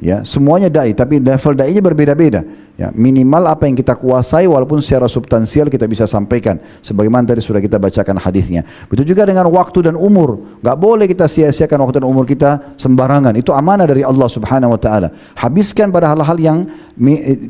ya, semuanya dai, tapi level dainya berbeda-beda. Ya, minimal apa yang kita kuasai walaupun secara substansial kita bisa sampaikan, sebagaimana tadi sudah kita bacakan hadisnya. Begitu juga dengan waktu dan umur. Enggak boleh kita sia-siakan waktu dan umur kita sembarangan. Itu amanah dari Allah Subhanahu wa taala. Habiskan pada hal-hal yang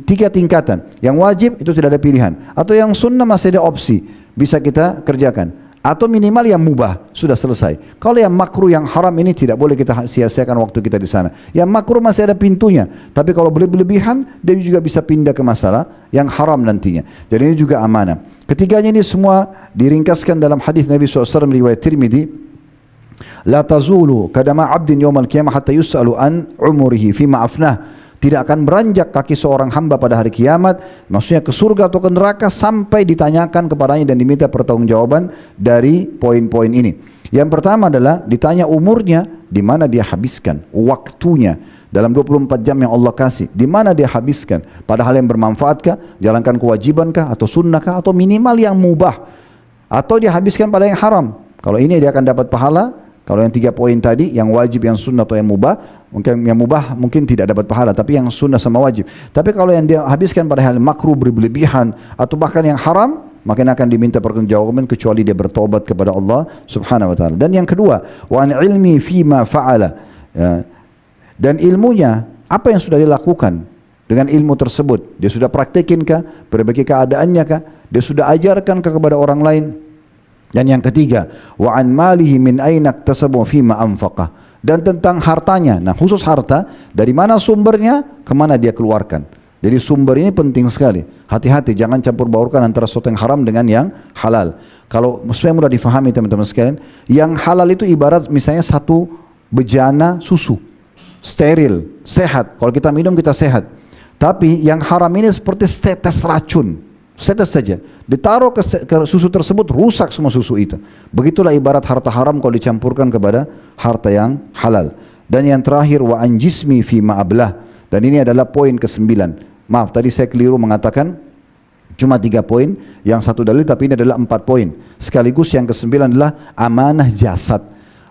tiga tingkatan. Yang wajib itu tidak ada pilihan, atau yang sunnah masih ada opsi, bisa kita kerjakan. Atau minimal yang mubah, sudah selesai. Kalau yang makruh, yang haram ini tidak boleh kita sia-siakan waktu kita di sana. Yang makruh masih ada pintunya, tapi kalau berlebihan, dia juga bisa pindah ke masalah yang haram nantinya. Jadi ini juga amanah. Ketiganya ini semua diringkaskan dalam hadis Nabi SAW riwayat Tirmidzi. La tazulu kadama abdin yawmal qiyamah hatta yus'alu an umurihi fima afnah. Tidak akan beranjak kaki seorang hamba pada hari kiamat, maksudnya ke surga atau ke neraka, sampai ditanyakan kepadanya dan diminta pertanggungjawaban dari poin-poin ini. Yang pertama adalah ditanya umurnya, di mana dia habiskan waktunya dalam 24 jam yang Allah kasih, di mana dia habiskan pada hal yang bermanfaatkah, jalankan kewajibankah atau sunnahkah, atau minimal yang mubah, atau dia habiskan pada yang haram. Kalau ini dia akan dapat pahala. Kalau yang 3 poin tadi, yang wajib, yang sunnah atau yang mubah, mungkin yang mubah mungkin tidak dapat pahala, tapi yang sunnah sama wajib. Tapi kalau yang dia habiskan pada hal makruh berlebihan atau bahkan yang haram, maka akan diminta pertanggungjawaban kecuali dia bertobat kepada Allah Subhanahu wa taala. Dan yang kedua, wa an ilmi fima fa'ala. Ya. Dan ilmunya, apa yang sudah dilakukan dengan ilmu tersebut? Dia sudah praktekinkah? Perbaiki keadaannya kah? Dia sudah ajarkan kepada orang lain? Dan yang ketiga, wa an malihi min aina iktasabu fima anfaqah. Dan tentang hartanya, nah khusus harta, dari mana sumbernya, kemana dia keluarkan. Jadi sumber ini penting sekali. Hati-hati, jangan campur baurkan antara sesuatu yang haram dengan yang halal. Kalau supaya mudah difahami teman-teman sekalian, yang halal itu ibarat misalnya satu bejana susu, steril, sehat. Kalau kita minum kita sehat. Tapi yang haram ini seperti setetes racun. Setes saja, ditaruh ke susu tersebut, rusak semua susu itu. Begitulah ibarat harta haram kalau dicampurkan kepada harta yang halal. Dan yang terakhir, wa an jismi fi ma'ablah. Dan ini adalah poin ke-9. Maaf, tadi saya keliru mengatakan cuma 3 poin, yang satu dalil, tapi ini adalah 4 poin. Sekaligus yang ke-9 adalah amanah jasad.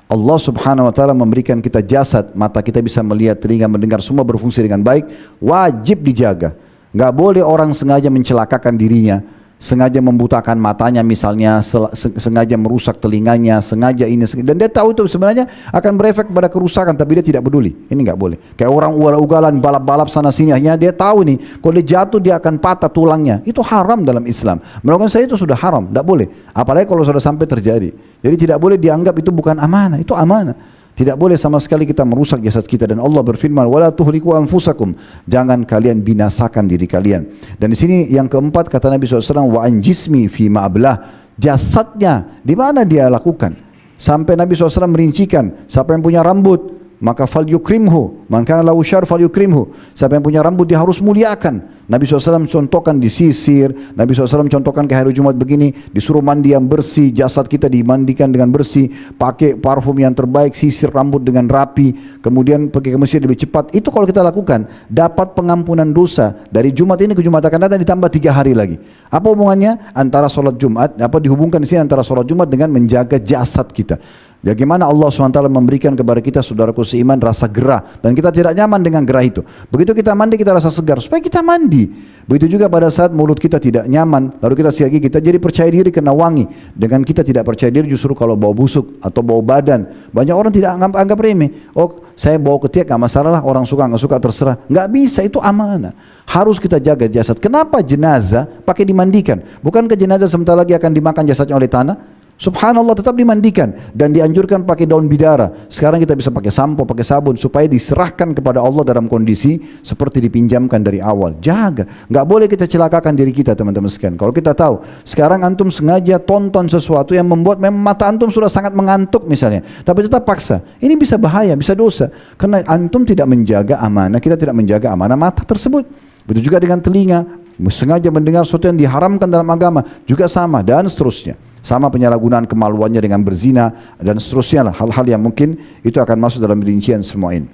Allah Subhanahu wa taala memberikan kita jasad, mata kita bisa melihat, telinga mendengar, semua berfungsi dengan baik, wajib dijaga. Enggak boleh orang sengaja mencelakakan dirinya, sengaja membutakan matanya misalnya, sengaja merusak telinganya, sengaja ini, dan dia tahu itu sebenarnya akan berefek pada kerusakan, tapi dia tidak peduli. Ini enggak boleh. Kayak orang ugal-ugalan balap-balap sana sini, hanya dia tahu nih, kalau dia jatuh dia akan patah tulangnya. Itu haram dalam Islam. Melakukan saya itu sudah haram, enggak boleh. Apalagi kalau sudah sampai terjadi. Jadi tidak boleh dianggap itu bukan amanah, itu amanah. Tidak boleh sama sekali kita merusak jasad kita, dan Allah berfirman, "Wala tuhliku anfusakum." Jangan kalian binasakan diri kalian. Dan di sini yang keempat kata Nabi SAW, "Wa an jismi fi ma'ablah." Jasadnya di mana dia lakukan? Sampai Nabi SAW merincikan, siapa yang punya rambut, maka falyukrimhu. Man kana lahu syar falyukrimhu. Siapa yang punya rambut dia harus muliakan. Nabi SAW contohkan disisir, Nabi SAW contohkan ke hari Jumat begini, disuruh mandi yang bersih, jasad kita dimandikan dengan bersih, pakai parfum yang terbaik, sisir rambut dengan rapi, kemudian pergi ke masjid lebih cepat. Itu kalau kita lakukan, dapat pengampunan dosa dari Jumat ini ke Jumat akan datang ditambah 3 hari lagi. Apa hubungannya antara sholat Jumat, apa dihubungkan di sini antara sholat Jumat dengan menjaga jasad kita. Bagaimana Allah SWT memberikan kepada kita, saudaraku seiman, rasa gerah, dan kita tidak nyaman dengan gerah itu. Begitu kita mandi kita rasa segar, supaya kita mandi. Begitu juga pada saat mulut kita tidak nyaman, lalu kita sikat gigi, kita jadi percaya diri karena wangi. Dengan kita tidak percaya diri justru kalau bau busuk atau bau badan. Banyak orang tidak anggap remeh. Oh, saya bau ketiak gak masalah, orang suka gak suka terserah. Gak bisa, itu amanah. Harus kita jaga jasad. Kenapa jenazah pakai dimandikan? Bukankah jenazah sebentar lagi akan dimakan jasadnya oleh tanah? Subhanallah, tetap dimandikan dan dianjurkan pakai daun bidara. Sekarang kita bisa pakai sampo, pakai sabun supaya diserahkan kepada Allah dalam kondisi seperti dipinjamkan dari awal. Jaga, nggak boleh kita celakakan diri kita, teman-teman sekalian. Kalau kita tahu sekarang antum sengaja tonton sesuatu yang membuat memang mata antum sudah sangat mengantuk misalnya, tapi tetap paksa, ini bisa bahaya, bisa dosa, karena antum tidak menjaga amanah. Kita tidak menjaga amanah mata tersebut. Begitu juga dengan telinga, sengaja mendengar sesuatu yang diharamkan dalam agama juga sama, dan seterusnya. Sama penyalahgunaan kemaluannya dengan berzina dan seterusnya lah, hal-hal yang mungkin itu akan masuk dalam rincian semua ini.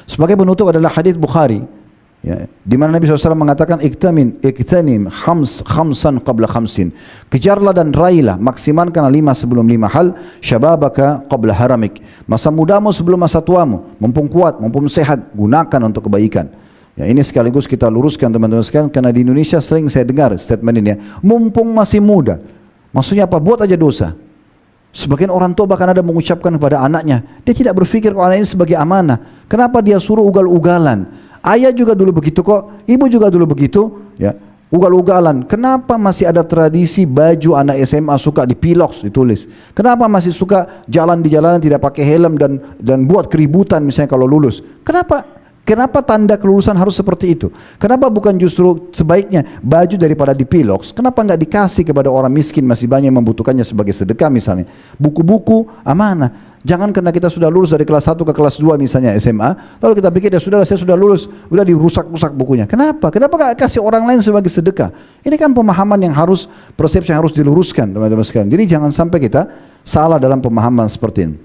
Sebagai penutup adalah hadis Bukhari, ya, di mana Nabi SAW mengatakan iktanim khamsan qabla khamsin. Kejarlah dan raihlah, maksimalkan 5 sebelum 5 hal. Syababaka qabla haramik. Masa mudamu sebelum masa tuamu. Mumpung kuat, mumpung sehat, gunakan untuk kebaikan. Ya, ini sekaligus kita luruskan teman-teman sekalian, karena di Indonesia sering saya dengar statement ini ya, mumpung masih muda. Maksudnya apa? Buat aja dosa. Sebagian orang tua bahkan ada mengucapkan kepada anaknya, dia tidak berpikir kalau anak ini sebagai amanah. Kenapa dia suruh ugal-ugalan? Ayah juga dulu begitu kok, ibu juga dulu begitu, ya. Ugal-ugalan. Kenapa masih ada tradisi baju anak SMA suka dipilok ditulis? Kenapa masih suka jalan di jalanan tidak pakai helm dan buat keributan misalnya kalau lulus? Kenapa tanda kelulusan harus seperti itu? Kenapa bukan justru sebaiknya baju daripada dipilok? Kenapa enggak dikasih kepada orang miskin, masih banyak yang membutuhkannya sebagai sedekah misalnya? Buku-buku amanah. Jangan karena kita sudah lulus dari kelas 1 ke kelas 2 misalnya SMA, lalu kita pikir ya sudah, saya sudah lulus, udah dirusak-rusak bukunya. Kenapa? Kenapa enggak kasih orang lain sebagai sedekah? Ini kan pemahaman yang harus, persepsi yang harus diluruskan teman-teman sekalian. Jadi jangan sampai kita salah dalam pemahaman seperti ini.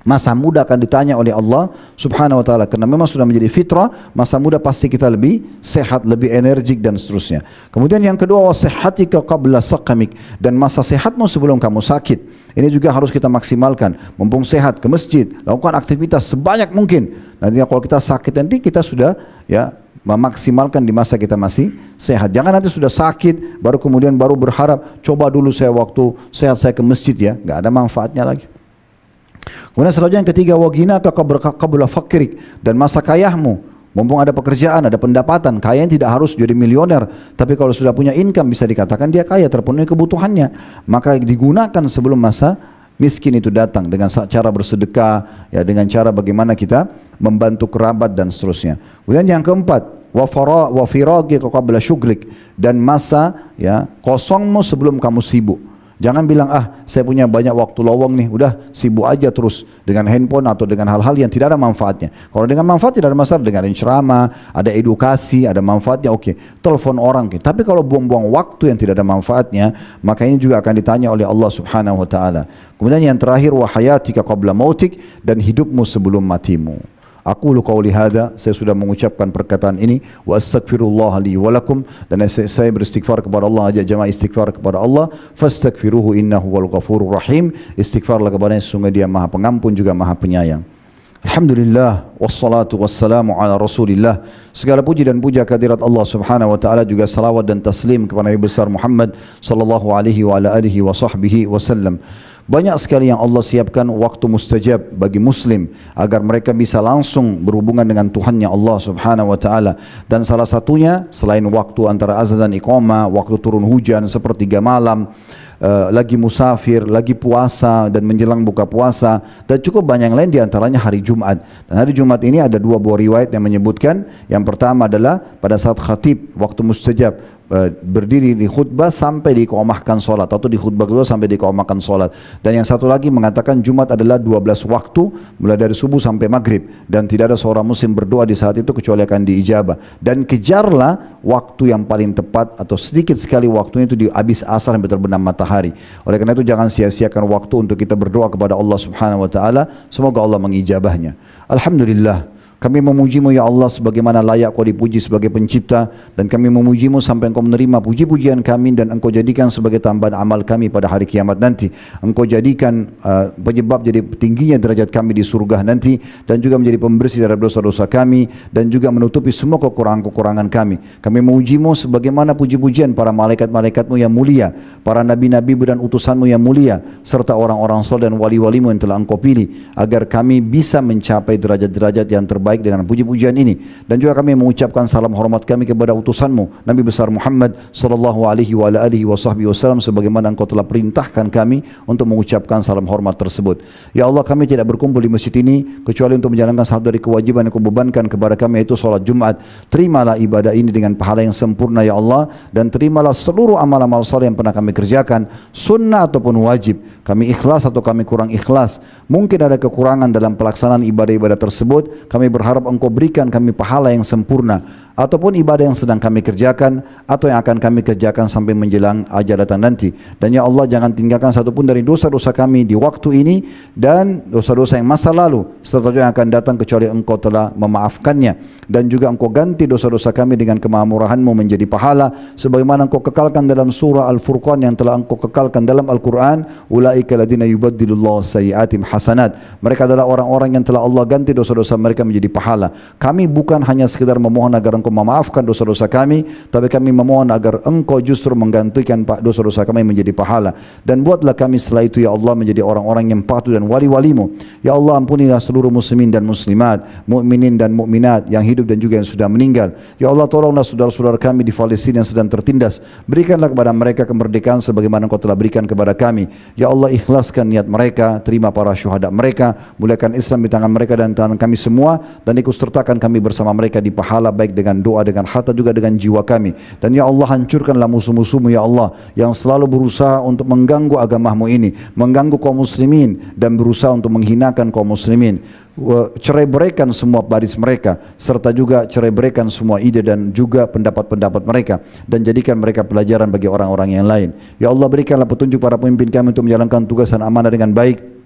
Masa muda akan ditanya oleh Allah Subhanahu wa taala, karena memang sudah menjadi fitrah, masa muda pasti kita lebih sehat, lebih energik dan seterusnya. Kemudian yang kedua, wasihhatika qabla saqamik, dan masa sehatmu sebelum kamu sakit. Ini juga harus kita maksimalkan. Mumpung sehat, ke masjid, lakukan aktivitas sebanyak mungkin. Nanti kalau kita sakit nanti kita sudah ya memaksimalkan di masa kita masih sehat. Jangan nanti sudah sakit baru kemudian berharap coba dulu saya waktu sehat saya ke masjid, ya nggak ada manfaatnya lagi. Kemudian selanjutnya yang ketiga, waginaka qabla fakrik, dan masa kayahmu, mumpung ada pekerjaan, ada pendapatan. Kaya tidak harus jadi milioner, tapi kalau sudah punya income bisa dikatakan dia kaya, terpenuhi kebutuhannya, maka digunakan sebelum masa miskin itu datang, dengan cara bersedekah, ya, dengan cara bagaimana kita membantu kerabat dan seterusnya. Kemudian yang keempat, wa firagika qabla syughlik, dan masa ya kosongmu sebelum kamu sibuk. Jangan bilang, saya punya banyak waktu lowong nih, udah sibuk aja terus dengan handphone atau dengan hal-hal yang tidak ada manfaatnya. Kalau dengan manfaat tidak ada masalah, dengan ceramah, ada edukasi, ada manfaatnya, oke. Telepon orang, oke. Tapi kalau buang-buang waktu yang tidak ada manfaatnya, maka ini juga akan ditanya oleh Allah Subhanahu wa taala. Kemudian yang terakhir, wa hayatika qabla mautik, dan hidupmu sebelum matimu. Aku qauli hadza, saya sudah mengucapkan perkataan ini, wa astaghfirullah li wa lakum, dan saya beristighfar kepada Allah, ajak jamaah istighfar kepada Allah, fastaghfiruhu innahu wal ghafurur rahim. Istighfarlah kepadanya, sesungguhnya dia Maha Pengampun juga Maha Penyayang. Alhamdulillah, wassalatu wassalamu ala Rasulillah. Segala puji dan puja kehadirat Allah Subhanahu wa taala, juga salawat dan taslim kepada Nabi besar Muhammad sallallahu alaihi wa ala alihi wa sahbihi wasallam. Banyak sekali yang Allah siapkan waktu mustajab bagi muslim agar mereka bisa langsung berhubungan dengan Tuhannya Allah Subhanahu wa taala. Dan salah satunya selain waktu antara azan dan iqamah, waktu turun hujan sepertiga malam, lagi musafir, lagi puasa dan menjelang buka puasa, dan cukup banyak yang lain, diantaranya hari Jumat. Dan hari Jumat ini ada dua buah riwayat yang menyebutkan, yang pertama adalah pada saat khatib waktu mustajab berdiri di khutbah sampai diiqamahkan solat, atau di khutbah kedua sampai diiqamahkan solat. Dan yang satu lagi mengatakan Jumat adalah 12 waktu mulai dari subuh sampai maghrib, dan tidak ada seorang muslim berdoa di saat itu kecuali akan diijabah. Dan kejarlah waktu yang paling tepat, atau sedikit sekali waktunya itu di habis asar sampai terbenam matahari. Oleh karena itu jangan sia-siakan waktu untuk kita berdoa kepada Allah Subhanahu wa taala, semoga Allah mengijabahnya. Alhamdulillah, kami memuji-Mu ya Allah sebagaimana layak Kau dipuji sebagai pencipta, dan kami memuji-Mu sampai Engkau menerima puji-pujian kami dan Engkau jadikan sebagai tambahan amal kami pada hari kiamat nanti. Engkau jadikan penyebab jadi tingginya derajat kami di surga nanti, dan juga menjadi pembersih dari dosa-dosa kami, dan juga menutupi semua kekurangan-kekurangan kami. Kami memuji-Mu sebagaimana puji-pujian para malaikat-malaikat-Mu yang mulia, para nabi-nabi dan utusan-Mu yang mulia, serta orang-orang saleh dan wali-wali-Mu yang telah Engkau pilih, agar kami bisa mencapai derajat-derajat yang terbaik dengan puji-pujian ini. Dan juga kami mengucapkan salam hormat kami kepada utusan-Mu Nabi besar Muhammad sallallahu alaihi wa alihi wasallam, sebagaimana Engkau telah perintahkan kami untuk mengucapkan salam hormat tersebut. Ya Allah, kami tidak berkumpul di masjid ini kecuali untuk menjalankan salah dari kewajiban yang Kau bebankan kepada kami, yaitu salat Jumat. Terimalah ibadah ini dengan pahala yang sempurna ya Allah, dan terimalah seluruh amal-amal saleh yang pernah kami kerjakan, sunnah ataupun wajib. Kami ikhlas atau kami kurang ikhlas, mungkin ada kekurangan dalam pelaksanaan ibadah-ibadah tersebut, kami berharap Engkau berikan kami pahala yang sempurna, ataupun ibadah yang sedang kami kerjakan atau yang akan kami kerjakan sampai menjelang ajal datang nanti. Dan ya Allah, jangan tinggalkan satupun dari dosa-dosa kami di waktu ini dan dosa-dosa yang masa lalu serta yang akan datang, kecuali Engkau telah memaafkannya. Dan juga Engkau ganti dosa-dosa kami dengan kemahamurahan-Mu menjadi pahala, sebagaimana Engkau kekalkan dalam surah Al-Furqan yang telah Engkau kekalkan dalam Al-Quran, ulaika ladina yubaddilullahu sayyiatim hasanat. Mereka adalah orang-orang yang telah Allah ganti dosa-dosa mereka menjadi pahala. Kami bukan hanya sekedar memohon agar Engkau memaafkan dosa-dosa kami, tapi kami memohon agar Engkau justru menggantikan dosa-dosa kami menjadi pahala. Dan buatlah kami setelah itu ya Allah menjadi orang-orang yang patuh dan wali-wali-Mu. Ya Allah, ampunilah seluruh muslimin dan muslimat, mukminin dan mukminat yang hidup dan juga yang sudah meninggal. Ya Allah, tolonglah saudara-saudara kami di Palestina yang sedang tertindas. Berikanlah kepada mereka kemerdekaan sebagaimana Engkau telah berikan kepada kami. Ya Allah, ikhlaskan niat mereka, terima para syuhada mereka, muliakan Islam di tangan mereka dan tangan kami semua, dan ikut sertakan kami bersama mereka di pahala, baik dengan doa, dengan harta, juga dengan jiwa kami. Dan ya Allah, hancurkanlah musuh-musuh-Mu ya Allah yang selalu berusaha untuk mengganggu agama-Mu ini, mengganggu kaum muslimin dan berusaha untuk menghinakan kaum muslimin. Cerai-beraikan semua baris mereka, serta juga cerai-beraikan semua ide dan juga pendapat-pendapat mereka, dan jadikan mereka pelajaran bagi orang-orang yang lain. Ya Allah, berikanlah petunjuk para pemimpin kami untuk menjalankan tugas dan amanah dengan baik.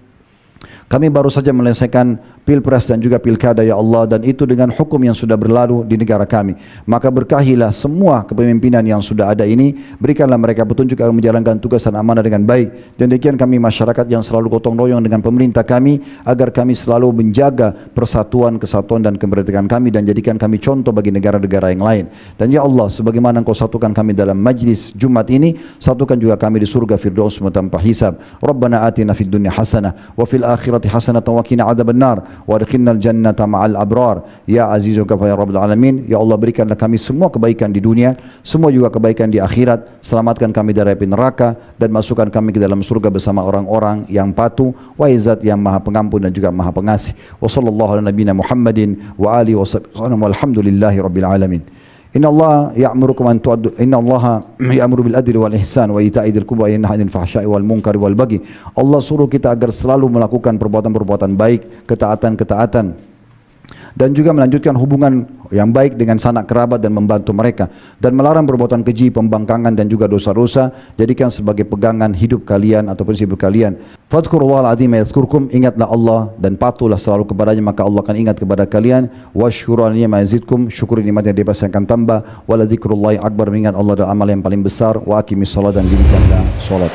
Kami baru saja menyelesaikan pilpres dan juga pilkada ya Allah, dan itu dengan hukum yang sudah berlalu di negara kami. Maka berkahilah semua kepemimpinan yang sudah ada ini, berikanlah mereka petunjuk agar menjalankan tugas dan amanah dengan baik. Dan demikian kami masyarakat yang selalu gotong royong dengan pemerintah kami, agar kami selalu menjaga persatuan, kesatuan dan kemerdekaan kami, dan jadikan kami contoh bagi negara-negara yang lain. Dan ya Allah, sebagaimana Engkau satukan kami dalam majlis Jumat ini, satukan juga kami di surga Firdaus tanpa hisab. Rabbana atina fid dunya hasanah wa fil akhirati hasanatan wa qina adzabannar wa adkhilnal jannata ma'al abrar ya azizu ghafur ya rabbal alamin. Ya Allah, berikanlah kami semua kebaikan di dunia, semua juga kebaikan di akhirat. Selamatkan kami dari api neraka dan masukkan kami ke dalam surga bersama orang-orang yang patuh, wa izat yang maha pengampun dan juga maha pengasih. Wa sallallahu ala nabiyina Muhammadin wa alihi wa sahbihi walhamdulillahi rabbil alamin. Inna Allah ya'murukum an tu'addu inna Allah ya'muru bil adli wal ihsan wa ita'i dzil qurba wa yanha 'anil fahsya'i wal munkari wal baghi. Allah suruh kita agar selalu melakukan perbuatan-perbuatan baik, ketaatan-ketaatan, dan juga melanjutkan hubungan yang baik dengan sanak kerabat dan membantu mereka, dan melarang perbuatan keji, pembangkangan dan juga dosa-dosa. Jadikan sebagai pegangan hidup kalian atau prinsip kalian. Fadhkurullahal azim yadhkurkum, ingatlah Allah dan patuhlah selalu kepadanya, maka Allah akan ingat kepada kalian. Washkuru ala ni'mati yazidkum, syukuri nikmatnya dia pasti akan tambah. Wala dzikrullahi akbar, mengingat Allah adalah amal yang paling besar. Wa aqimis shalah, dan dirikanlah salat.